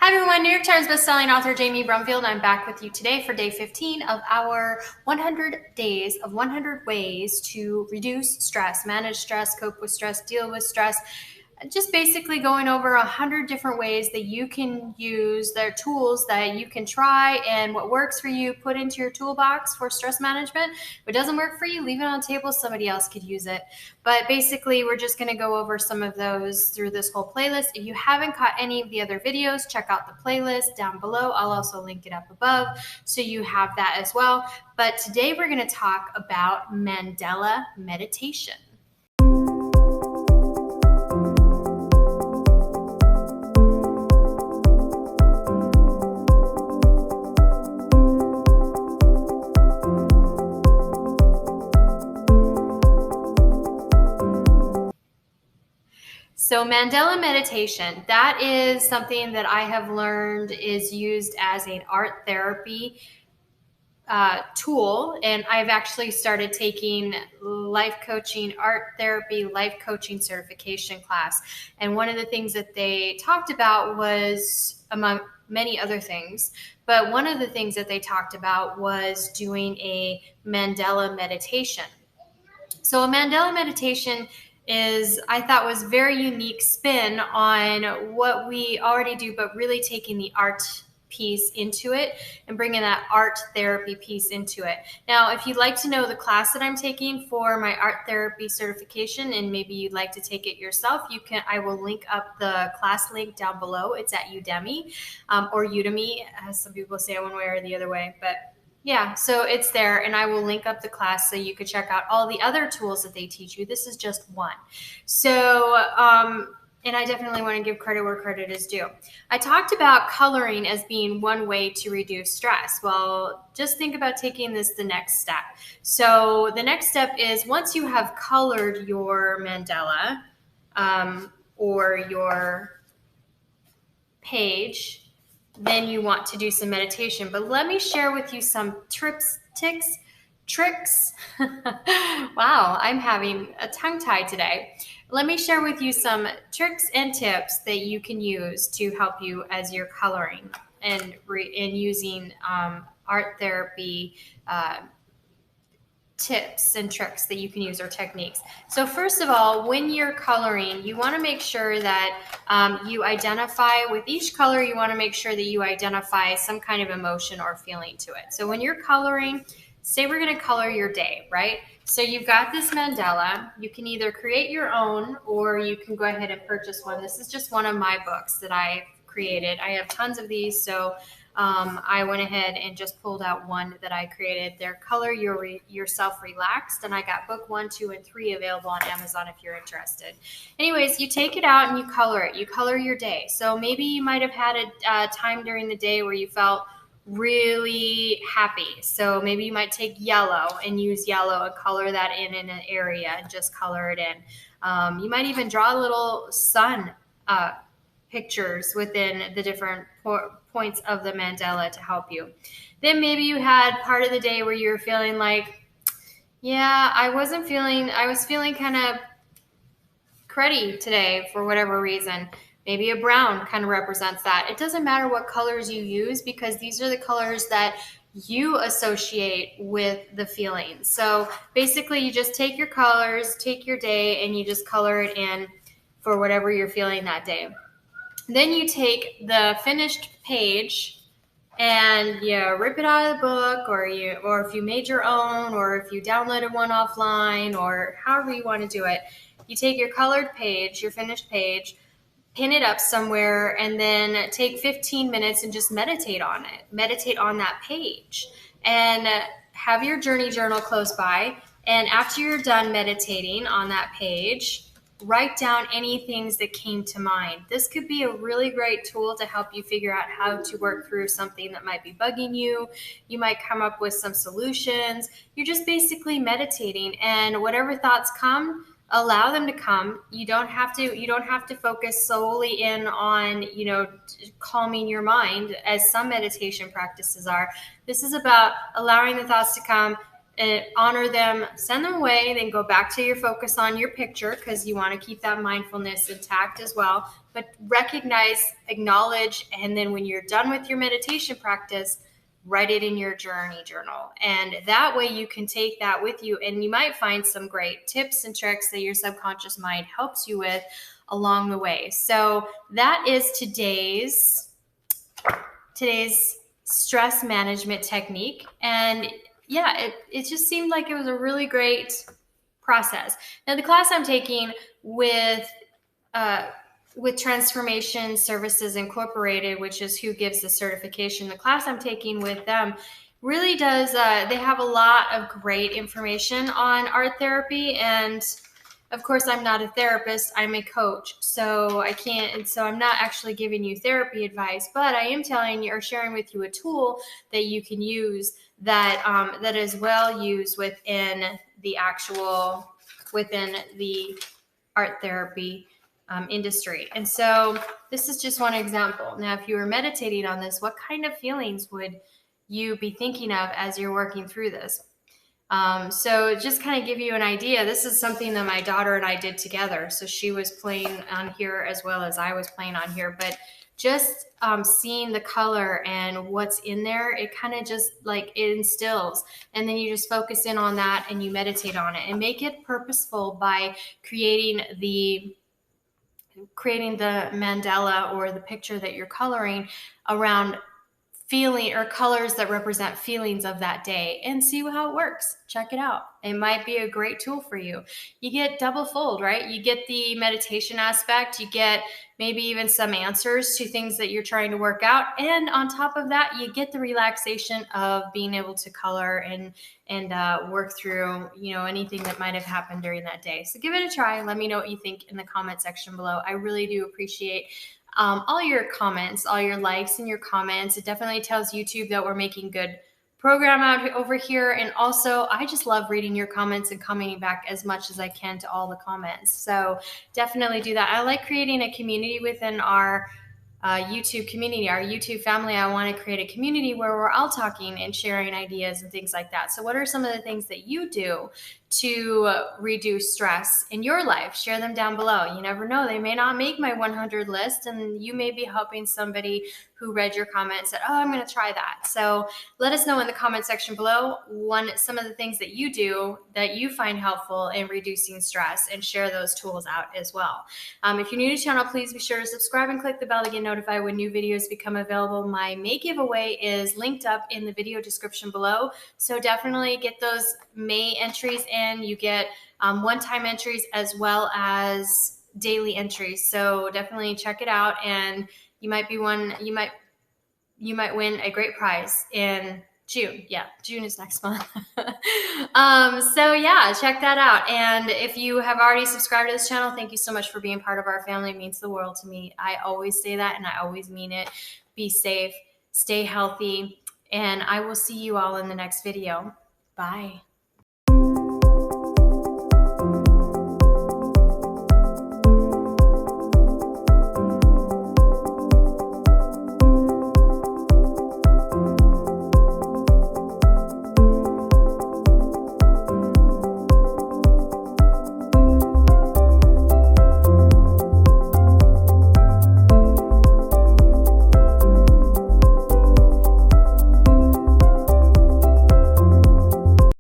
Hi everyone, New York Times bestselling author Jamie Brumfield. I'm back with you today for day 15 of our 100 days of 100 ways to reduce stress, manage stress, cope with stress, deal with stress. Just basically going over 100 different ways that you can use their tools that you can try, and what works for you, put into your toolbox for stress management. If it doesn't work for you, leave it on the table. Somebody else could use it. But basically, we're just going to go over some of those through this whole playlist. If you haven't caught any of the other videos, check out the playlist down below. I'll also link it up above so you have that as well. But today we're going to talk about Mandela meditation. So Mandela meditation, that is something that I have learned is used as an art therapy tool. And I've actually started taking life coaching, art therapy, life coaching certification class. And one of the things that they talked about was, among many other things, but one of the things that they talked about was doing a Mandela meditation. So a Mandela meditation I thought was very unique spin on what we already do, but really taking the art piece into it and bringing that art therapy piece into it. Now, if you'd like to know the class that I'm taking for my art therapy certification, and maybe you'd like to take it yourself, I will link up the class link down below. It's at Udemy, or Udemy, as some people say one way or the other way, but yeah, so it's there, and I will link up the class so you could check out all the other tools that they teach you. This is just one. So, and I definitely want to give credit where credit is due. I talked about coloring as being one way to reduce stress. Well, just think about taking this the next step. So the next step is, once you have colored your mandala or your page, then you want to do some meditation. But let me share with you some tricks. Wow, I'm having a tongue tie today. Let me share with you some tricks and tips that you can use to help you as you're coloring and using art therapy tips and tricks that you can use, or techniques. So first of all, when you're coloring, you want to make sure that you identify with each color, you want to make sure that you identify some kind of emotion or feeling to it. So when you're coloring, say we're going to color your day, right? So you've got this mandala. You can either create your own, or you can go ahead and purchase one. This is just one of my books that I created. I have tons of these, so I went ahead and just pulled out one that I created. They're Color Yourself Relaxed, and I got book 1, 2, and 3 available on Amazon if you're interested. Anyways, you take it out and you color it. You color your day. So maybe you might have had a time during the day where you felt really happy. So maybe you might take yellow and use yellow and color that in an area and just color it in. You might even draw little sun pictures within the different points of the mandala to help you. Then maybe you had part of the day where you were feeling like, yeah, I was feeling kind of cruddy today for whatever reason. Maybe a brown kind of represents that. It doesn't matter what colors you use, because these are the colors that you associate with the feelings. So basically, you just take your colors, take your day, and you just color it in for whatever you're feeling that day. Then you take the finished page and you rip it out of the book, or if you made your own, or if you downloaded one offline, or however you want to do it. You take your colored page, your finished page, pin it up somewhere, and then take 15 minutes and just meditate on it. Meditate on that page, and have your journey journal close by. And after you're done meditating on that page, write down any things that came to mind. This could be a really great tool to help you figure out how to work through something that might be bugging you. You might come up with some solutions. You're just basically meditating, and whatever thoughts come, allow them to come. You don't have to focus solely in on, calming your mind, as some meditation practices are. This is about allowing the thoughts to come honor them, send them away, then go back to your focus on your picture because you want to keep that mindfulness intact as well. But recognize, acknowledge, and then when you're done with your meditation practice, write it in your journal. And that way you can take that with you, and you might find some great tips and tricks that your subconscious mind helps you with along the way. So that is today's stress management technique. And yeah, it just seemed like it was a really great process. Now, the class I'm taking with Transformation Services Incorporated, which is who gives the certification, the class I'm taking with them really does, they have a lot of great information on art therapy. And of course, I'm not a therapist, I'm a coach. So I can't, and so I'm not actually giving you therapy advice, but I am telling you or sharing with you a tool that you can use that, that is well used within the art therapy industry. And so this is just one example. Now, if you were meditating on this, what kind of feelings would you be thinking of as you're working through this? So just kind of give you an idea, this is something that my daughter and I did together. So she was playing on here as well as I was playing on here, but just seeing the color and what's in there, it kind of just like it instills. And then you just focus in on that and you meditate on it and make it purposeful by creating the Mandela or the picture that you're coloring around feeling or colors that represent feelings of that day, and see how it works. Check it out. It might be a great tool for you. You get double fold, right? You get the meditation aspect, you get maybe even some answers to things that you're trying to work out, and on top of that, you get the relaxation of being able to color and work through, you know, anything that might have happened during that day. So give it a try. Let me know what you think in the comment section below. I really do appreciate all your comments, all your likes and your comments. It definitely tells YouTube that we're making good program out over here. And also, I just love reading your comments and commenting back as much as I can to all the comments. So definitely do that. I like creating a community within our YouTube community, our YouTube family. I want to create a community where we're all talking and sharing ideas and things like that. So what are some of the things that you do to reduce stress in your life? Share them down below. You never know, they may not make my 100 list, and you may be helping somebody who read your comment and said, oh, I'm going to try that. So let us know in the comment section below some of the things that you do that you find helpful in reducing stress, and share those tools out as well. If you're new to the channel, please be sure to subscribe and click the bell to get notified when new videos become available. My May giveaway is linked up in the video description below. So definitely get those May entries in. You get one-time entries as well as daily entries. So definitely check it out, and you might win a great prize in June. Yeah, June is next month. So yeah, check that out. And if you have already subscribed to this channel, thank you so much for being part of our family. It means the world to me. I always say that, and I always mean it. Be safe, stay healthy, and I will see you all in the next video. Bye.